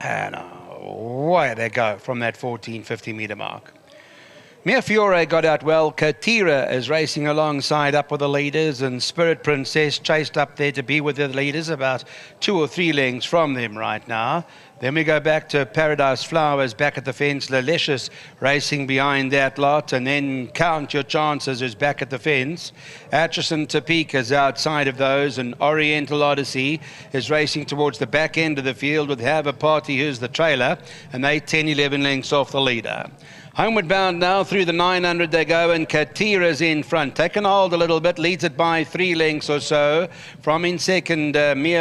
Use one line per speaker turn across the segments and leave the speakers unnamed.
And away they go from that 1450 metre mark. Fiore got out well. Katira is racing alongside up with the leaders, and Spirit Princess chased up there to be with the leaders, about 2 or 3 lengths from them right now. Then we go back to Paradise Flowers back at the fence. Lelicious racing behind that lot, and then Count Your Chances is back at the fence. Atchison Topeka's outside of those, and Oriental Odyssey is racing towards the back end of the field with Have a Party, who's the trailer, and they 10-11 lengths off the leader. Homeward bound now through the 900 they go, and Katira's in front. Taken hold a little bit, leads it by 3 lengths or so. From in second,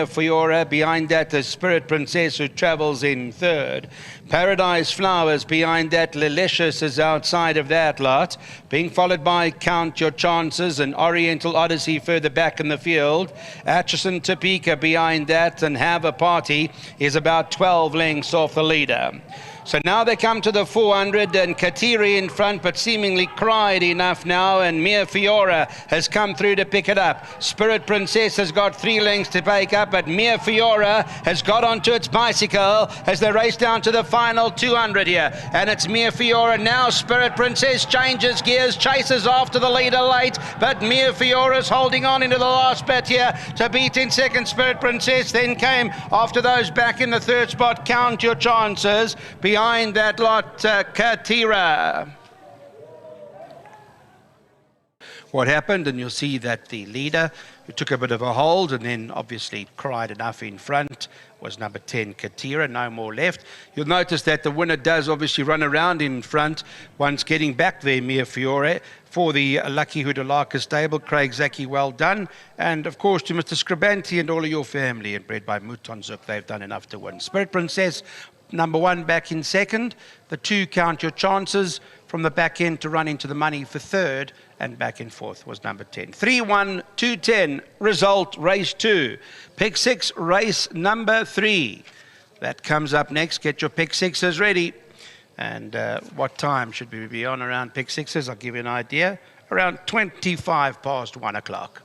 Fiore. Behind that, is Spirit Princess, who travels in third. Paradise Flowers behind that. Lelicious is outside of that lot. Being followed by Count Your Chances and Oriental Odyssey further back in the field. Atchison Topeka behind that, and Have a Party is about 12 lengths off the leader. So now they come to the 400, and Katiri in front, but seemingly cried enough now, and Fiore has come through to pick it up. Spirit Princess has got 3 lengths to pick up, but Fiore has got onto its bicycle as they race down to the final 200 here. And it's Fiore now. Spirit Princess changes gears, chases after the leader late, but Fiore is holding on into the last bit here to beat in second Spirit Princess. Then came after those back in the third spot, Count Your Chances. Behind that lot, Katira. What happened, and you'll see that the leader, who took a bit of a hold and then obviously cried enough in front, was number 10, Katira. No more left. You'll notice that the winner does obviously run around in front once getting back there, Fiore, for the Lucky Hoodalaka stable. Craig Zaki, well done. And of course to Mr. Scribanti and all of your family, and bred by Mouton Zook, they've done enough to win. Spirit Princess, number 1 back in second. The 2, Count Your Chances, from the back end to run into the money for third, and back in fourth was number 10. 3-1-2-10, result, race 2. Pick 6, race number 3. That comes up next. Get your pick 6s ready. And what time should we be on around pick 6s? I'll give you an idea. Around 25 past 1 o'clock.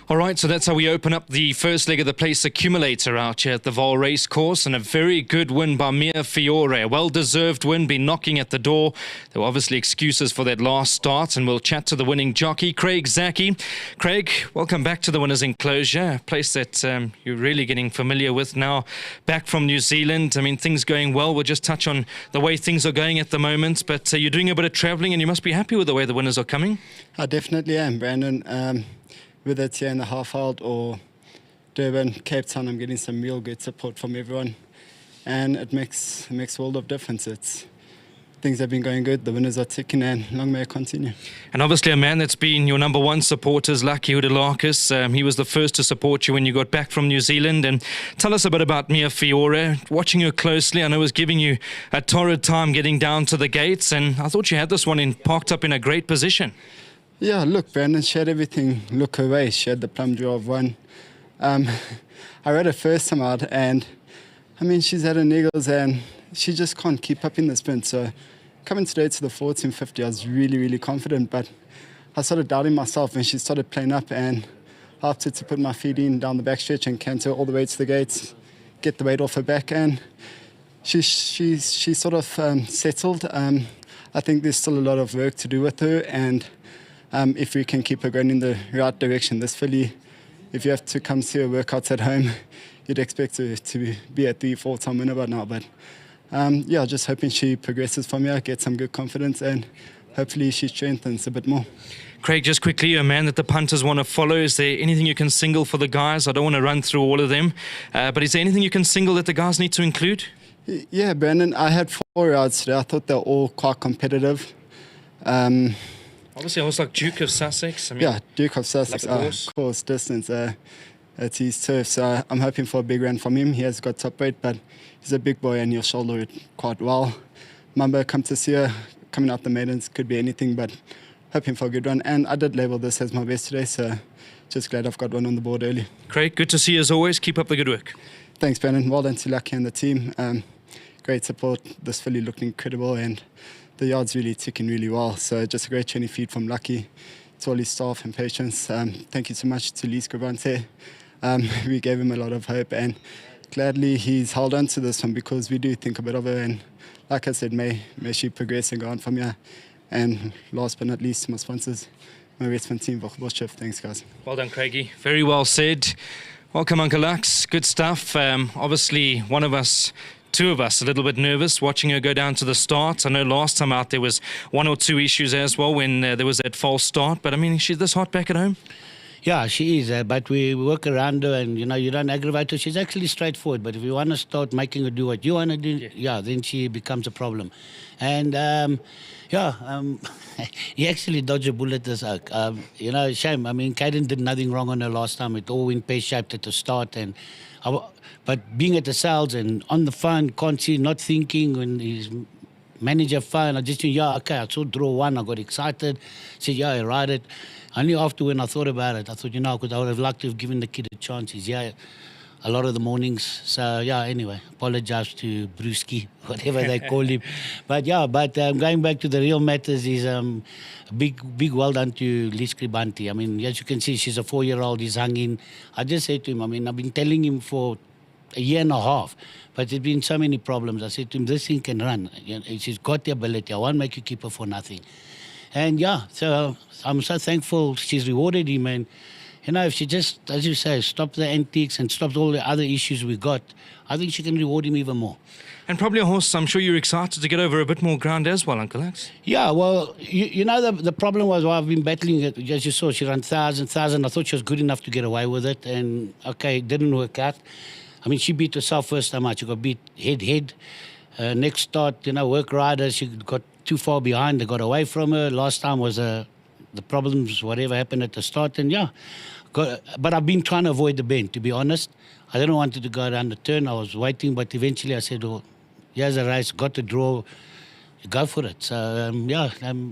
All right, so that's how we open up the first leg of the place accumulator out here at the VAAL race course, and a very good win by Fiore. A well-deserved win, been knocking at the door. There were obviously excuses for that last start, and we'll chat to the winning jockey, Craig Zaki. Craig, welcome back to the Winners' Enclosure, a place that you're really getting familiar with now, back from New Zealand. I mean, things going well. We'll just touch on the way things are going at the moment, but you're doing a bit of travelling, and you must be happy with the way the winners are coming.
I definitely am, Brandon. Whether it's here in the Half-Wild or Durban, Cape Town, I'm getting some real good support from everyone, and it makes a world of difference. Things have been going good, the winners are ticking, and long may it continue. And
obviously a man that's been your number 1 supporter is Lucky Hoodalaka. He was the first to support you when you got back from New Zealand. And tell us a bit about Fiore. Watching her closely, I know it was giving you a torrid time getting down to the gates, and I thought you had this one parked up in a great position.
Yeah, look, Brandon, she had everything look her way. She had the plum draw of 1. I read her first time out, and I mean, she's had her niggles, and she just can't keep up in the sprint. So coming today to the 1450, I was really, really confident, but I started doubting myself when she started playing up, and I opted to put my feet in down the backstretch and canter all the way to the gates, get the weight off her back, and she sort of settled. I think there's still a lot of work to do with her, and if we can keep her going in the right direction. This filly, if you have to come see her workouts at home, you'd expect her to be at the 4-time winner by now. But yeah, just hoping she progresses from here, gets some good confidence, and hopefully she strengthens a bit more.
Craig, just quickly, you're a man that the punters want to follow. Is there anything you can single for the guys? I don't want to run through all of them, but is there anything you can single that the guys need to include?
Yeah, Brandon, I had 4 yards today. I thought they were all quite competitive.
Obviously, I was like Duke of Sussex.
Yeah, Duke of Sussex, of course, distance. It's his turf, so I'm hoping for a big run from him. He has got top weight, but he's a big boy and he'll shoulder it quite well. Mamba, come to see her, coming out the maidens, could be anything, but hoping for a good run. And I did label this as my best today, so just glad I've got one on the board early.
Craig, good to see you as always. Keep up the good work.
Thanks, Brandon. Well done to Lucky and the team. Great support. This filly looked incredible, and the yard's really ticking really well. So just a great training feed from Lucky to all his staff and patients. Thank you so much to Lee Scribante. We gave him a lot of hope, and gladly he's held on to this one because we do think a bit of her. And like I said, may she progress and go on from here. And last but not least, my sponsors, my Westman team, Chef. Thanks, guys.
Well done, Craigie. Very well said. Welcome, Uncle Lux. Good stuff. Obviously, two of us, a little bit nervous watching her go down to the start. I know last time out there was one or two issues as well when there was that false start. But I mean, she's this hot back at home.
Yeah, she is, but we work around her, and you don't aggravate her. She's actually straightforward, but if you want to start making her do what you want to do, then she becomes a problem. And he actually dodged a bullet this oak. Shame. I mean, Caden did nothing wrong on her last time. It all went pear-shaped at the start, but being at the sales and on the phone, can't see, not thinking, when his manager phone, I just knew, I saw draw one, I got excited, said, I ride it. Only after when I thought about it, I thought, because I would have liked to have given the kid a chance. He's a lot of the mornings. So, anyway, apologize to Brewski, whatever they call him. But going back to the real matters is big well done to Liz Kribanti. I mean, as you can see, she's a 4-year-old. He's hung in. I just said to him, I've been telling him for a year and a half, but there's been so many problems. I said to him, this thing can run. She's got the ability. I won't make you keep her for nothing. And so I'm so thankful she's rewarded him. And, if she just, as you say, stopped the antics and stopped all the other issues we got, I think she can reward him even more.
And probably a horse, I'm sure you're excited to get over a bit more ground as well, Uncle Alex.
Yeah, well, the problem was, I've been battling it. As you saw, she ran 1,000. I thought she was good enough to get away with it. And, it didn't work out. I mean, she beat herself first time out. She got beat head. Next start, work riders, she got too far behind. They got away from her. Last time was the problems, whatever happened at the start. And but I've been trying to avoid the bend, to be honest. I didn't want it to go down the turn. I was waiting, but eventually I said, here's a race, got to draw, go for it. So,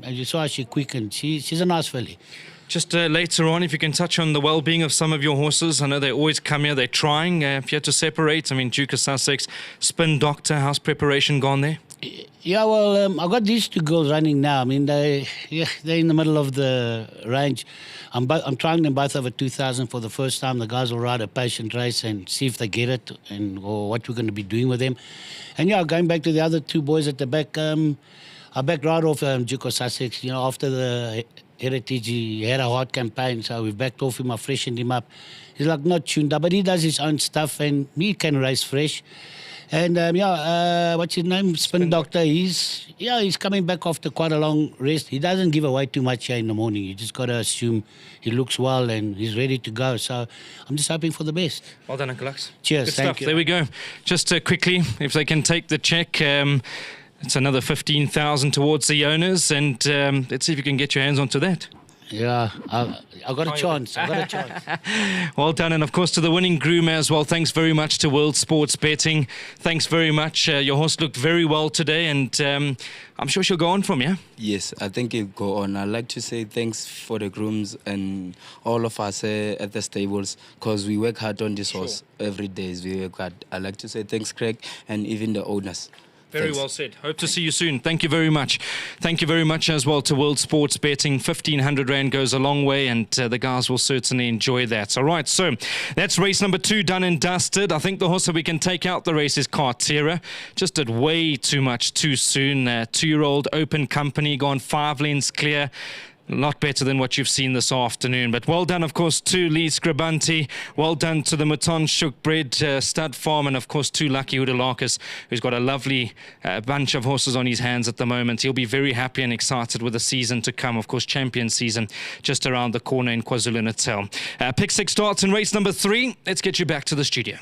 as you saw, she quickened. She's a nice filly.
Just later on, if you can touch on the well-being of some of your horses. I know they always come here, they're trying. If you had to separate, Duke of Sussex, Spin Doctor, how's preparation gone there?
Yeah, well, I got these two girls running now. I mean, they're in the middle of the range. I'm trying them both over 2,000 for the first time. The guys will ride a patient race and see if they get it or what we're going to be doing with them. And going back to the other two boys at the back, I backed right off Duke of Sussex. After the Heritage, he had a hard campaign, so we backed off him. I freshened him up. He's not tuned up, but he does his own stuff and he can race fresh. And what's his name? Spin Doctor. He's coming back after quite a long rest. He doesn't give away too much here in the morning. You just got to assume he looks well and he's ready to go. So I'm just hoping for the best.
Well done, Uncle Lux.
Cheers.
Good
thank
stuff.
you.
There we go. Just quickly, if they can take the check. It's another 15,000 towards the owners, and let's see if you can get your hands onto that.
Yeah, I got a chance.
Well done, and of course to the winning groom as well. Thanks very much to World Sports Betting. Thanks very much. Your horse looked very well today, and I'm sure she'll go on from you.
Yes, I think it'll go on. I'd like to say thanks for the grooms and all of us at the stables, because we work hard on this horse every day. We work hard. I'd like to say thanks, Craig, and even the owners.
Very well said. Hope to see you soon. Thank you very much. Thank you very much as well to World Sports Betting. 1,500 Rand goes a long way, and the guys will certainly enjoy that. All right, so that's race number 2 done and dusted. I think the horse that we can take out the race is Cartera. Just did way too much too soon. 2-year-old Open Company gone 5 lengths clear. A lot better than what you've seen this afternoon. But well done, of course, to Lee Scribanti. Well done to the Mouton Shookbred Stud Farm. And, of course, to Lucky Hoodalakis, who's got a lovely bunch of horses on his hands at the moment. He'll be very happy and excited with the season to come. Of course, champion season just around the corner in KwaZulu-Natal. Pick 6 starts in race number 3. Let's get you back to the studio.